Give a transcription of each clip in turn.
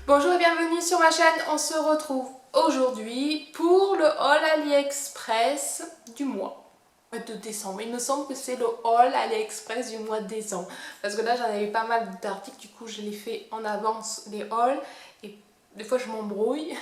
Bonjour et bienvenue sur ma chaîne, on se retrouve aujourd'hui pour le haul AliExpress du mois de décembre. Il me semble que c'est le haul AliExpress du mois de décembre parce que là j'en avais pas mal d'articles, du coup je les fais en avance les hauls et des fois je m'embrouille.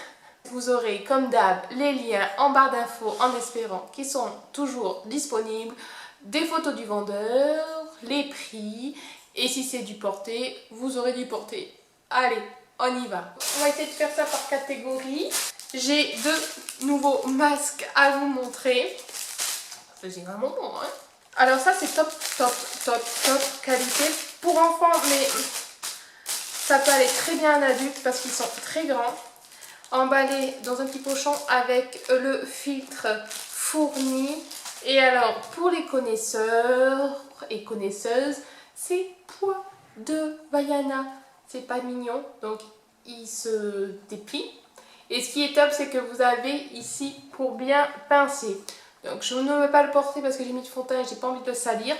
Vous aurez comme d'hab les liens en barre d'infos en espérant qu'ils sont toujours disponibles, des photos du vendeur, les prix et si c'est du porté, vous aurez du porté. Allez, on y va. On va essayer de faire ça par catégorie. J'ai deux nouveaux masques à vous montrer. C'est vraiment bon, hein. Alors ça c'est top qualité pour enfants, mais ça peut aller très bien à un adulte parce qu'ils sont très grands. Emballés dans un petit pochon avec le filtre fourni. Et alors pour les connaisseurs et connaisseuses, c'est poids de Vaiana. C'est pas mignon, donc il se déplie. Et ce qui est top, c'est que vous avez ici pour bien pincer. Donc je ne vais pas le porter parce que j'ai mis du fond de teint et j'ai pas envie de le salir.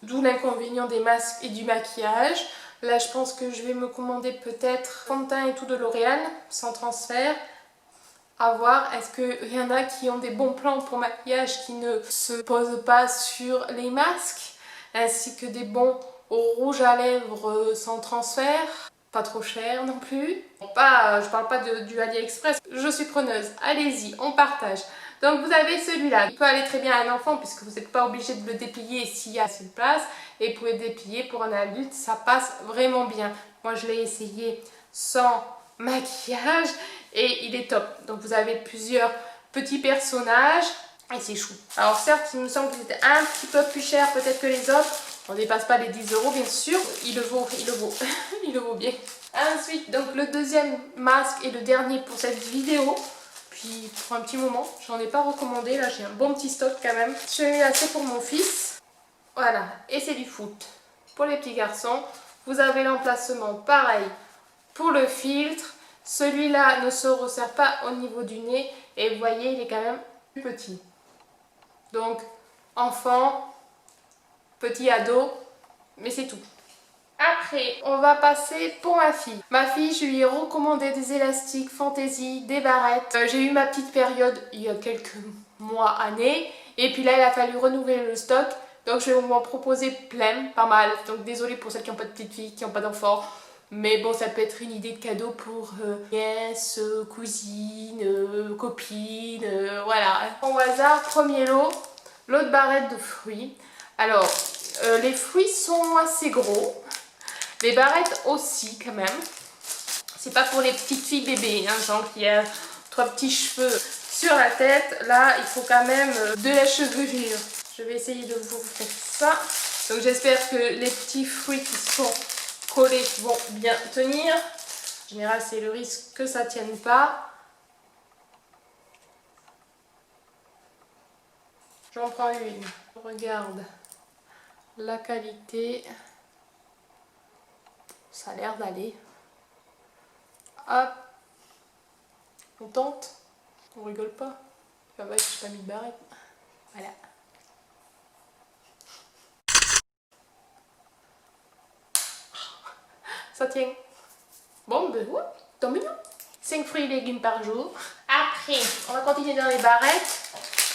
D'où l'inconvénient des masques et du maquillage. Là je pense que je vais me commander peut-être fond de teint et tout de L'Oréal sans transfert. À voir, est-ce qu'il y en a qui ont des bons plans pour maquillage qui ne se posent pas sur les masques, ainsi que des bons au rouge à lèvres sans transfert, pas trop cher non plus. Je parle pas du AliExpress, je suis preneuse, allez-y, on partage. Donc vous avez celui-là, il peut aller très bien à un enfant puisque vous n'êtes pas obligé de le déplier s'il y a assez de place. Et vous pouvez le déplier pour un adulte, ça passe vraiment bien. Moi je l'ai essayé sans maquillage et il est top. Donc vous avez plusieurs petits personnages et c'est chou. Alors certes il me semble que c'était un petit peu plus cher peut-être que les autres. On ne dépasse pas les 10 € bien sûr. Il le vaut, il le vaut bien. Ensuite donc le deuxième masque et le dernier pour cette vidéo. Puis pour un petit moment, j'en ai pas recommandé, là j'ai un bon petit stock quand même. Celui-là c'est pour mon fils. Voilà, et c'est du foot. Pour les petits garçons, vous avez l'emplacement pareil pour le filtre. Celui-là ne se resserre pas au niveau du nez et vous voyez il est quand même plus petit. Donc enfant, petit ado, mais c'est tout. Après, on va passer pour ma fille. Ma fille, je lui ai recommandé des élastiques fantaisie, des barrettes. J'ai eu ma petite période il y a quelques mois, années. Et puis là, il a fallu renouveler le stock. Donc je vais vous en proposer plein, pas mal. Donc désolée pour celles qui n'ont pas de petite fille, qui n'ont pas d'enfant. Mais bon, ça peut être une idée de cadeau pour nièce, cousine, copine, voilà. Au hasard, premier lot, l'autre barrette de fruits. Alors, les fruits sont assez gros. Les barrettes aussi quand même. C'est pas pour les petites filles bébés, hein, genre qui a 3 petits cheveux sur la tête. Là, il faut quand même de la chevelure. Je vais essayer de vous faire ça. Donc j'espère que les petits fruits qui sont collés vont bien tenir. En général, c'est le risque que ça tienne pas. J'en prends une. Regarde la qualité. Ça a l'air d'aller. Hop. On tente. On rigole pas. Ça va, j'ai pas mis de barrette. Voilà. Ça tient. Bon, ben ouais, tant mieux. 5 fruits et légumes par jour. Après, on va continuer dans les barrettes.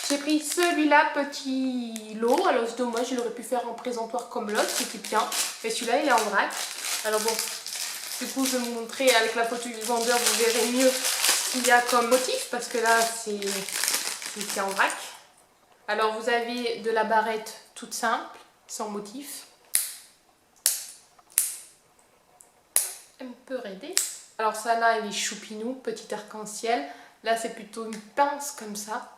J'ai pris celui-là, petit lot. Alors c'est dommage, je l'aurais pu faire en présentoir comme l'autre, c'était bien. Mais celui-là, il est en vrac. Alors bon, du coup, je vais vous montrer avec la photo du vendeur, vous verrez mieux ce qu'il y a comme motif. Parce que là, c'est en vrac. Alors vous avez de la barrette toute simple, sans motif. Un peu raidée. Alors ça là, il est choupinou, petit arc-en-ciel. Là, c'est plutôt une pince comme ça.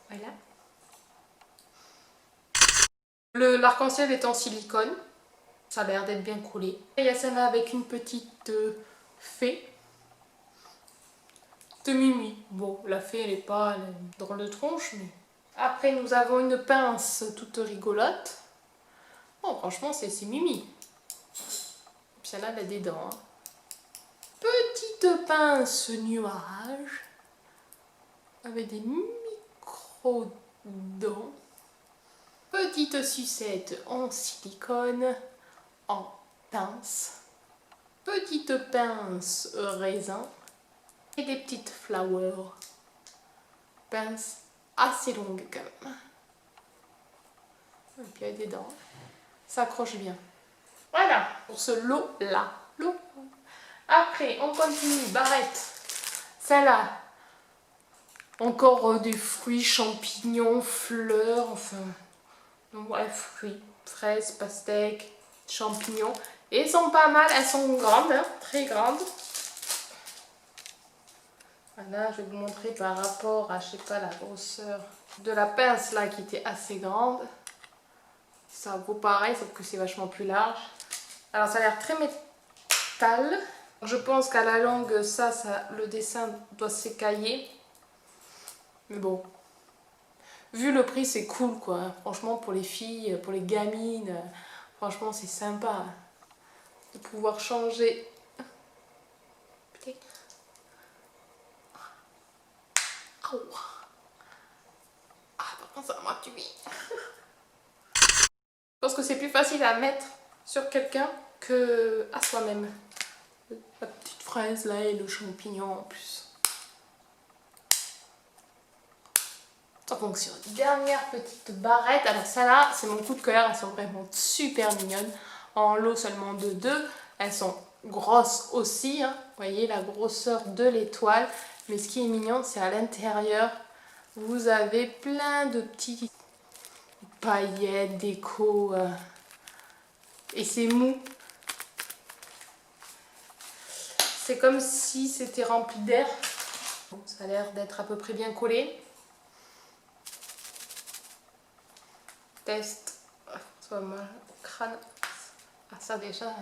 Voilà. L'arc-en-ciel est en silicone. Ça a l'air d'être bien collé. Et il y a celle-là avec une petite fée. De Mimi. Bon, la fée, elle est pas drôle de tronche, mais... Après, nous avons une pince toute rigolote. Oh, franchement, c'est Mimi. Celle-là, elle a des dents. Hein. Petite pince nuage. Avec des micros Frodon. Petite sucette en silicone, en pince. Petite pince raisin. Et des petites flowers. Pince assez longue quand même. Et puis il y a des dents. Ça accroche bien. Voilà pour ce lot-là. Après, on continue. Barrette. Celle-là. Encore des fruits, champignons, fleurs, enfin. Donc, bref, fruits, fraises, pastèques, champignons. Et elles sont pas mal, elles sont grandes, hein, très grandes. Voilà, je vais vous montrer par rapport à, je sais pas, la grosseur de la pince là qui était assez grande. Ça vaut pareil, sauf que c'est vachement plus large. Alors ça a l'air très métal. Je pense qu'à la longue, ça, le dessin doit s'écailler. Mais bon, vu le prix, c'est cool quoi. Franchement, pour les filles, pour les gamines, franchement, c'est sympa de pouvoir changer. Putain. Oh. Ah, par contre, ça m'a tué. Je pense que c'est plus facile à mettre sur quelqu'un que à soi-même. La petite fraise là et le champignon en plus. Ça fonctionne. Dernière petite barrette. Alors celle-là, c'est mon coup de cœur. Elles sont vraiment super mignonnes. En lot seulement de 2. Elles sont grosses aussi. Hein. Vous voyez la grosseur de l'étoile. Mais ce qui est mignon, c'est à l'intérieur. Vous avez plein de petits paillettes, déco. Et c'est mou. C'est comme si c'était rempli d'air. Bon, ça a l'air d'être à peu près bien collé. Test. Soit mal au crâne. Ah ça déjà.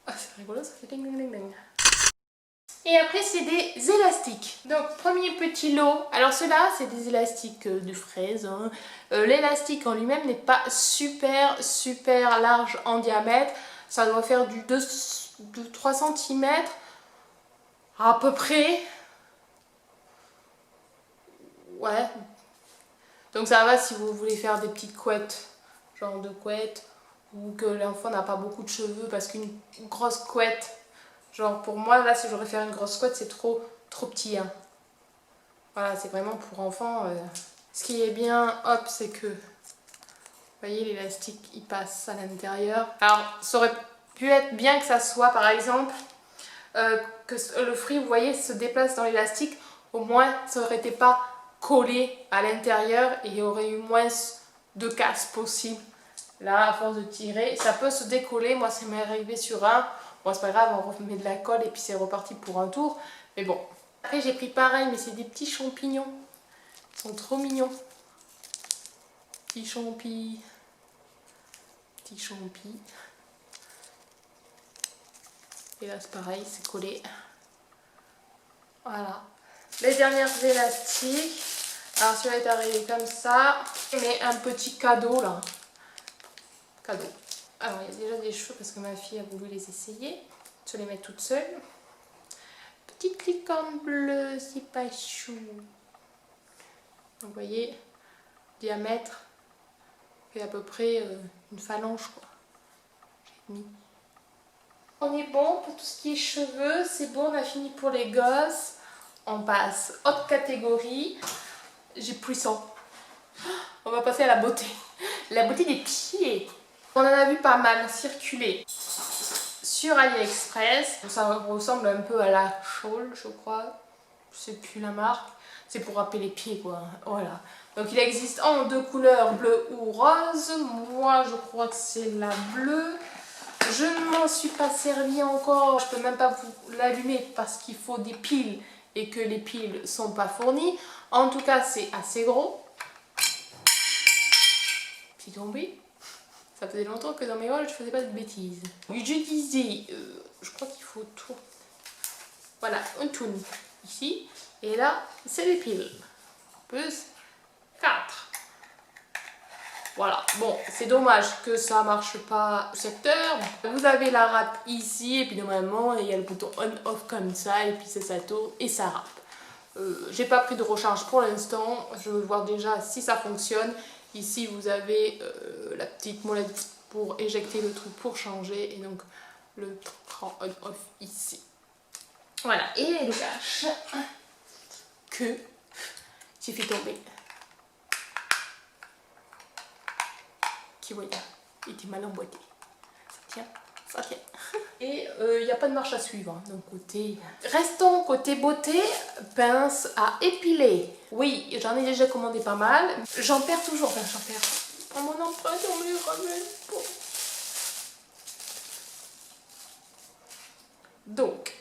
Ah c'est rigolo, ça fait ding ding ding ding. Et après c'est des élastiques. Donc premier petit lot. Alors ceux-là c'est des élastiques de fraise. Hein. L'élastique en lui-même n'est pas super large en diamètre. Ça doit faire du 3 cm à peu près. Ouais. Donc ça va si vous voulez faire des petites couettes. Genre de couettes. Ou que l'enfant n'a pas beaucoup de cheveux parce qu'une grosse couette. Genre pour moi là si j'aurais fait une grosse couette c'est trop petit. Hein. Voilà c'est vraiment pour enfants. Ce qui est bien hop c'est que... Vous voyez l'élastique il passe à l'intérieur. Alors ça aurait pu être bien que ça soit par exemple que le fruit vous voyez se déplace dans l'élastique. Au moins ça aurait été pas collé à l'intérieur et il y aurait eu moins de casse possible. Là à force de tirer ça peut se décoller. Moi ça m'est arrivé sur un. Bon c'est pas grave on remet de la colle et puis c'est reparti pour un tour. Mais bon. Après j'ai pris pareil mais c'est des petits champignons. Ils sont trop mignons. Petits champis. Petits champis. Et là c'est pareil, c'est collé. Voilà. Les dernières élastiques. Alors celui-là est arrivé comme ça. Mais un petit cadeau là. Cadeau. Alors il y a déjà des cheveux parce que ma fille a voulu les essayer. Je les mettre toute seule. Petite licorne bleue, c'est pas chou. Vous voyez, diamètre fait à peu près une phalange quoi. J'ai mis. On est bon pour tout ce qui est cheveux, c'est bon, on a fini pour les gosses. On passe autre catégorie. J'ai puissant. On va passer à la beauté. La beauté des pieds. On en a vu pas mal circuler sur AliExpress. Ça ressemble un peu à la Shawl, je crois. Je sais plus la marque. C'est pour râper les pieds quoi. Voilà. Donc il existe en 2 couleurs, bleu ou rose. Moi je crois que c'est la bleue. Je ne m'en suis pas servi encore. Je peux même pas vous l'allumer parce qu'il faut des piles et que les piles sont pas fournies. En tout cas c'est assez gros. Petit tombé. Ça faisait longtemps que dans mes hauls je faisais pas de bêtises. Je disais, je crois qu'il faut tout. Voilà, un tourne ici. Et là, c'est les piles. Plus 4. Voilà, bon, c'est dommage que ça marche pas au secteur. Vous avez la râpe ici, et puis normalement, il y a le bouton on-off comme ça, et puis ça tourne et ça râpe. J'ai pas pris de recharge pour l'instant, je veux voir déjà si ça fonctionne. Ici vous avez la petite molette pour éjecter le truc pour changer et donc le cran on-off ici. Voilà, et le cache que j'ai fait tomber. Qui voilà, il était mal emboîté. Ça tient, ça tient. Et il n'y a pas de marche à suivre, hein, donc côté... Restons côté beauté, pince à épiler. Oui, j'en ai déjà commandé pas mal. J'en perds toujours, enfin j'en perds. À mon empreinte, on me les ramène pas. Donc,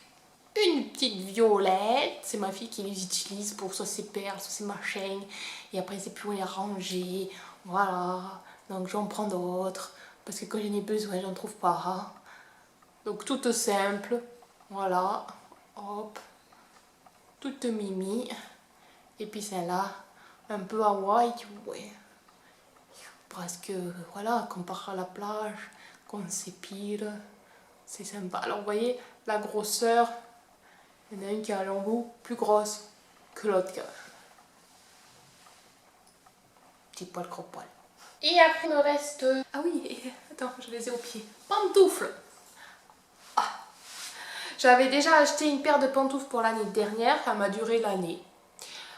une petite violette, c'est ma fille qui les utilise pour soit ses perles, soit ses machins. Et après, c'est plus où les ranger. Voilà, donc j'en prends d'autres. Parce que quand j'en ai besoin, j'en trouve pas. Donc toute simple, voilà, hop, toute mimi. Et puis celle-là, un peu à white, ouais. Parce que voilà, qu'on part à la plage, qu'on s'épile, c'est sympa. Alors vous voyez, la grosseur, il y en a une qui a l'embout plus grosse que l'autre. Petit poil, gros poil. Et après il me reste... Ah oui, attends, je les ai aux pieds. Pantoufles. J'avais déjà acheté une paire de pantoufles pour l'année dernière, ça m'a duré l'année.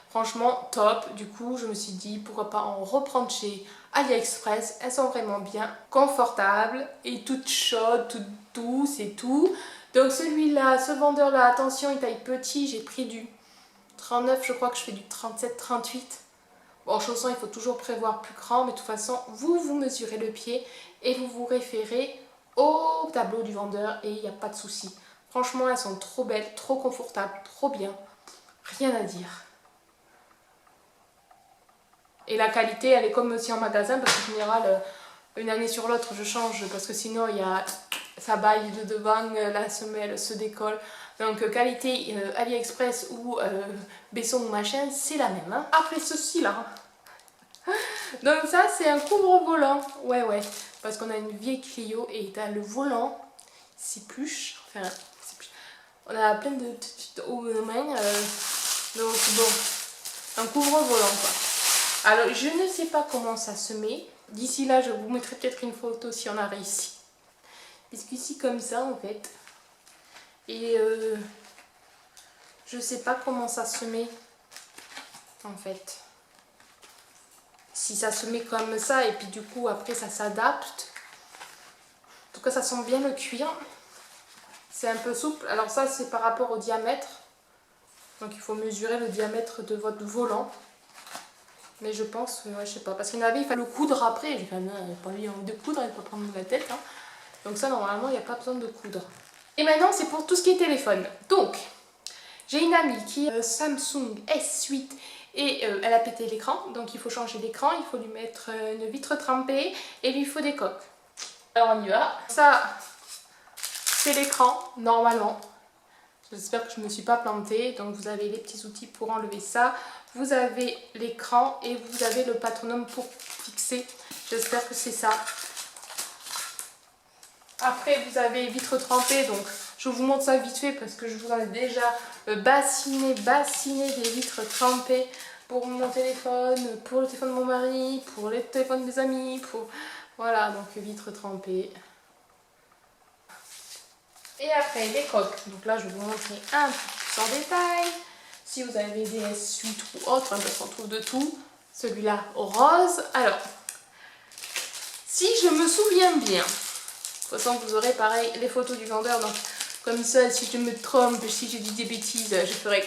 Franchement, top. Du coup, je me suis dit, pourquoi pas en reprendre chez AliExpress. Elles sont vraiment bien confortables et toutes chaudes, toutes douces et tout. Donc celui-là, ce vendeur-là, attention, il taille petit. J'ai pris du 39, je crois que je fais du 37, 38. Bon, en chaussons, il faut toujours prévoir plus grand, mais de toute façon, vous mesurez le pied et vous vous référez au tableau du vendeur et il n'y a pas de souci. Franchement, elles sont trop belles, trop confortables, trop bien. Rien à dire. Et la qualité, elle est comme aussi en magasin, parce qu'en général, une année sur l'autre, je change, parce que sinon, il y a ça baille de devant, la semelle se décolle. Donc, qualité AliExpress ou Besson ou machin, c'est la même. Hein. Après ceci-là. Donc ça, c'est un couvre-volant. Ouais. Parce qu'on a une vieille Clio et t'as le volant, c'est pluche. Enfin, on a plein de aux mains, donc bon, un couvre-volant quoi. Alors je ne sais pas comment ça se met. D'ici là, je vous mettrai peut-être une photo si on a réussi. Puisqu'ici comme ça en fait. Et je sais pas comment ça se met en fait. Si ça se met comme ça et puis du coup après ça s'adapte. En tout cas ça sent bien le cuir. C'est un peu souple. Alors ça c'est par rapport au diamètre. Donc il faut mesurer le diamètre de votre volant. Mais je pense, ouais, je sais pas. Parce qu'il y en avait, il fallait le coudre après. J'ai fait, non, il n'y a pas envie de coudre, il ne faut pas prendre la tête. Hein. Donc ça normalement il n'y a pas besoin de coudre. Et maintenant c'est pour tout ce qui est téléphone. Donc j'ai une amie qui a Samsung S8 et elle a pété l'écran. Donc il faut changer l'écran, il faut lui mettre une vitre trempée et il lui faut des coques. Alors on y va. Ça c'est l'écran normalement. J'espère que je ne me suis pas plantée. Donc vous avez les petits outils pour enlever ça. Vous avez l'écran et vous avez le patronum pour fixer. J'espère que c'est ça. Après vous avez vitre trempée. Donc je vous montre ça vite fait parce que je vous en ai déjà bassiné des vitres trempées pour mon téléphone, pour le téléphone de mon mari, pour les téléphones des amis. Voilà, donc vitre trempée. Et après les coques, donc là je vais vous montrer un peu plus en détail. Si vous avez des S8 ou autres, parce qu'on trouve de tout. Celui-là rose. Alors, si je me souviens bien, de toute façon vous aurez pareil les photos du vendeur, donc comme ça si je me trompe, si je dis des bêtises, je ferai...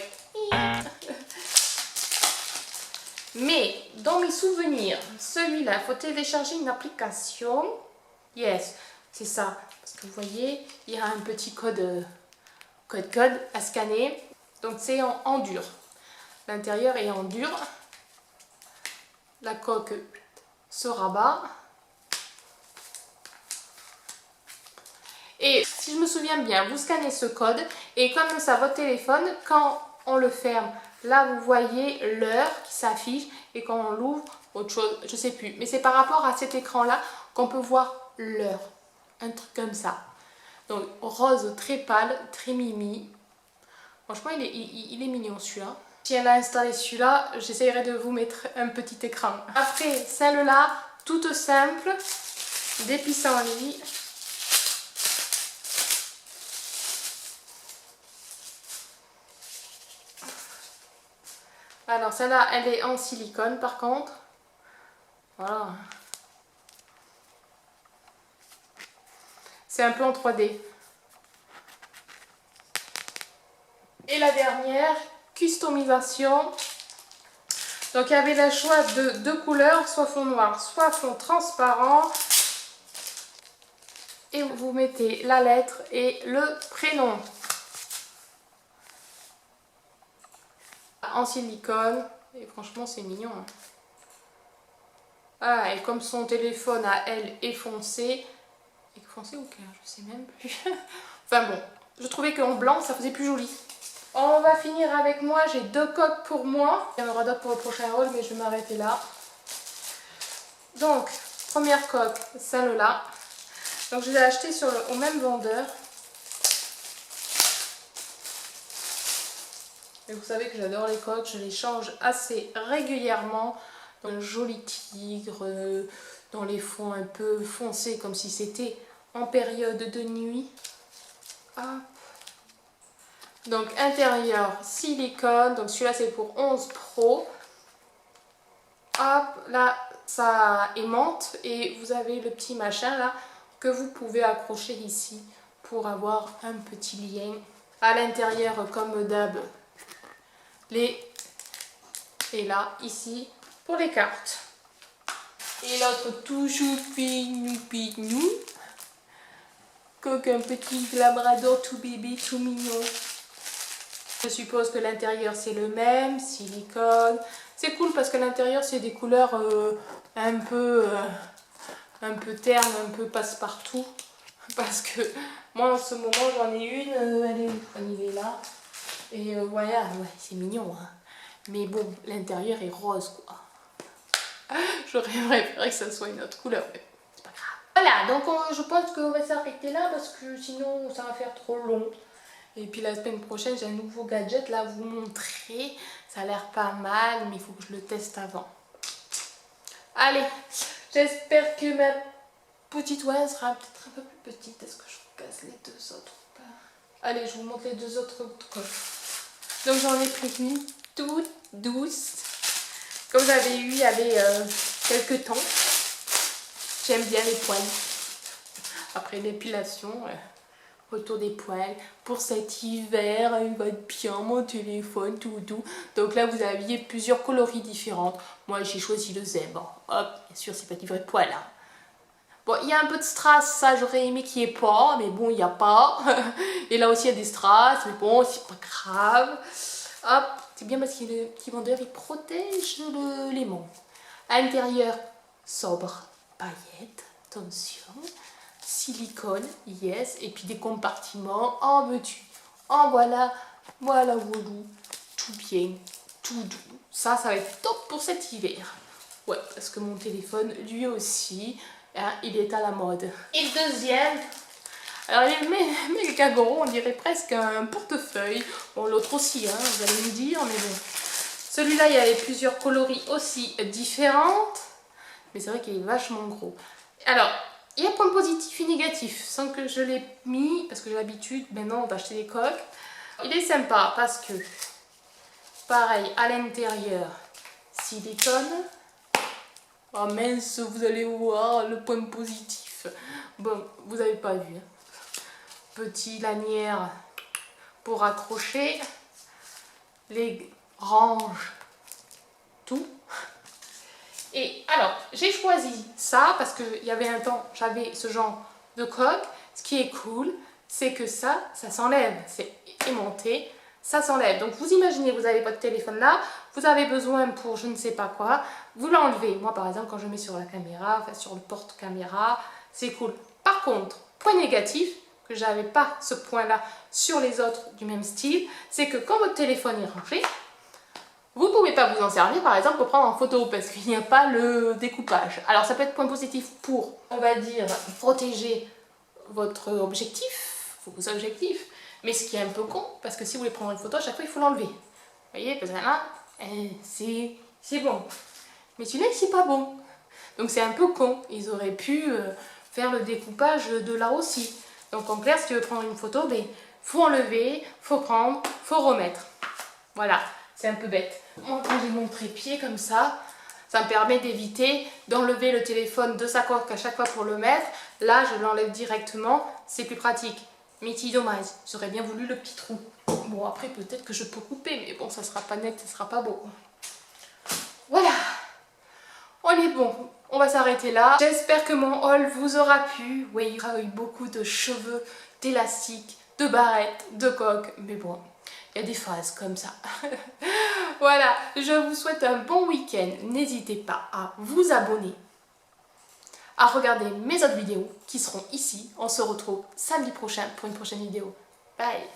Mais dans mes souvenirs, celui-là, il faut télécharger une application. Yes, c'est ça. Parce que vous voyez, il y a un petit code à scanner. Donc c'est en dur. L'intérieur est en dur. La coque se rabat. Et si je me souviens bien, vous scannez ce code. Et comme ça, votre téléphone, quand on le ferme, là vous voyez l'heure qui s'affiche. Et quand on l'ouvre, autre chose, je sais plus. Mais c'est par rapport à cet écran-là qu'on peut voir l'heure. Un truc comme ça. Donc rose très pâle, très mimi. Franchement il est mignon celui-là. Si elle a installé celui-là, j'essaierai de vous mettre un petit écran. Après, celle-là, toute simple, des pissenlits. Alors celle-là, elle est en silicone par contre. Voilà. C'est un peu en 3D. Et la dernière, customisation. Donc il y avait le choix de deux couleurs, soit fond noir, soit fond transparent. Et vous mettez la lettre et le prénom. En silicone. Et franchement c'est mignon. Hein. Ah, et comme son téléphone à elle est foncé. Foncé ou clair, je sais même plus. Enfin bon, je trouvais qu'en blanc ça faisait plus joli. On va finir avec moi, j'ai deux coques pour moi. Il y en aura d'autres pour le prochain haul, mais je vais m'arrêter là. Donc, première coque, celle-là. Donc je l'ai achetée au même vendeur. Et vous savez que j'adore les coques, je les change assez régulièrement. Dans le joli tigre, dans les fonds un peu foncés, comme si c'était en période de nuit. Hop. Donc intérieur silicone, donc celui-là c'est pour 11 Pro. Hop, là ça aimante et vous avez le petit machin là que vous pouvez accrocher ici pour avoir un petit lien. À l'intérieur comme d'hab, et là ici pour les cartes. Et l'autre toujours pignou. Coque un petit labrador tout bébé, tout mignon. Je suppose que l'intérieur c'est le même, silicone. C'est cool parce que l'intérieur c'est des couleurs un peu terne, un peu passe-partout. Parce que moi en ce moment j'en ai une, elle est là. Et voilà, ouais, c'est mignon. Hein. Mais bon, l'intérieur est rose quoi. J'aurais préféré que ça soit une autre couleur. Mais c'est pas grave. Voilà, donc je pense qu'on va s'arrêter là parce que sinon ça va faire trop long. Et puis la semaine prochaine, j'ai un nouveau gadget là à vous montrer. Ça a l'air pas mal, mais il faut que je le teste avant. Allez, j'espère que ma petite oie sera peut-être un peu plus petite. Est-ce que je vous casse les deux autres ou pas? Allez, je vous montre les deux autres coques. Donc j'en ai pris une toute douce. Comme vous avez eu il y avait quelques temps. J'aime bien les poils. Après l'épilation, retour des poils. Pour cet hiver, il va être bien mon téléphone, tout doux. Donc là, vous aviez plusieurs coloris différentes. Moi, j'ai choisi le zèbre. Hop, bien sûr, c'est pas du vrai poil. Hein. Bon, il y a un peu de strass, ça j'aurais aimé qu'il n'y ait pas, mais bon, il n'y a pas. Et là aussi, il y a des strass, mais bon, c'est pas grave. Hop, c'est bien parce que le petit vendeur, il protège l'aimant. À l'intérieur, sobre, paillettes, attention, silicone, yes, et puis des compartiments, en veux-tu, en voilà, voilà, tout bien, tout doux. Ça va être top pour cet hiver. Ouais, parce que mon téléphone, lui aussi, hein, il est à la mode. Et le deuxième, alors il est méga gros, on dirait presque un portefeuille. Bon, l'autre aussi, hein, vous allez me dire, mais bon. Celui-là, il y avait plusieurs coloris aussi différentes, mais c'est vrai qu'il est vachement gros. Alors, il y a point positif et négatif, sans que je l'ai mis, parce que j'ai l'habitude maintenant d'acheter des coques. Il est sympa parce que, pareil, à l'intérieur, silicone. Oh mince, vous allez voir le point positif. Bon, vous n'avez pas vu. Hein. Petit lanière pour accrocher. Les ranges, tout. Et alors, j'ai choisi ça parce qu'il y avait un temps, j'avais ce genre de coque. Ce qui est cool, c'est que ça s'enlève. C'est aimanté, ça s'enlève. Donc vous imaginez, vous avez votre téléphone là, vous avez besoin pour je ne sais pas quoi, vous l'enlevez. Moi par exemple, quand je mets sur la caméra, enfin sur le porte-caméra, c'est cool. Par contre, point négatif, que j'avais pas ce point là sur les autres du même style, c'est que quand votre téléphone est rangé, vous ne pouvez pas vous en servir par exemple pour prendre en photo parce qu'il n'y a pas le découpage. Alors ça peut être point positif pour, on va dire, protéger votre objectif, vos objectifs, mais ce qui est un peu con parce que si vous voulez prendre une photo, à chaque fois il faut l'enlever. voyez, parce que là, c'est bon. Mais celui-là, c'est pas bon. Donc c'est un peu con. Ils auraient pu faire le découpage de là aussi. Donc en clair, si tu veux prendre une photo, ben, faut enlever, faut prendre, faut remettre. Voilà, c'est un peu bête. Moi, quand j'ai mon trépied comme ça me permet d'éviter d'enlever le téléphone de sa coque à chaque fois pour le mettre. Là, je l'enlève directement, c'est plus pratique. Mais c'est dommage, j'aurais bien voulu le petit trou. Bon, après, peut-être que je peux couper, mais bon, ça sera pas net, ça sera pas beau. Voilà, on est bon, on va s'arrêter là. J'espère que mon haul vous aura plu. Oui, il y aura eu beaucoup de cheveux, d'élastiques, de barrettes, de coques, mais bon, il y a des phases comme ça. Voilà, je vous souhaite un bon week-end. N'hésitez pas à vous abonner, à regarder mes autres vidéos qui seront ici. On se retrouve samedi prochain pour une prochaine vidéo. Bye!